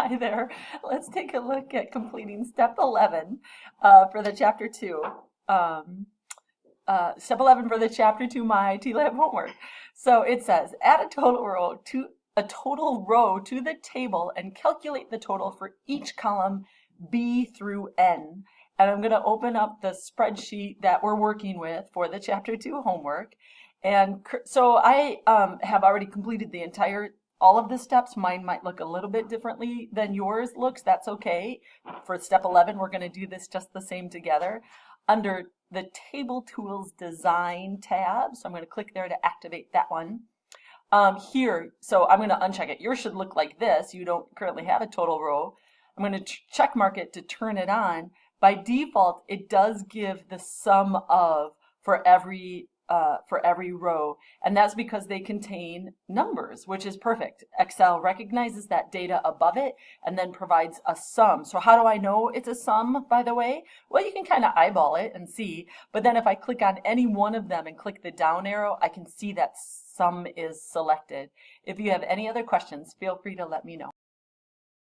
Hi there. Let's take a look at completing step 11 for the chapter 2. Step 11 for the chapter 2 My IT Lab homework. So it says, add a total row to the table and calculate the total for each column B through N. And I'm going to open up the spreadsheet that we're working with for the chapter 2 homework. And so I have already completed all of the steps. Mine might look a little bit differently than yours looks. That's okay. For step 11, we're going to do this just the same together. Under the Table Tools Design tab, so I'm going to click there to activate that one. Here, so I'm going to uncheck it. Yours should look like this. You don't currently have a total row. I'm going to check mark it to turn it on. By default, it does give the sum of for every row, and that's because they contain numbers, which is perfect. Excel recognizes that data above it and then provides a sum. So how do I know it's a sum, by the way? Well, you can kind of eyeball it and see, but then if I click on any one of them and click the down arrow, I can see that sum is selected. If you have any other questions, feel free to let me know.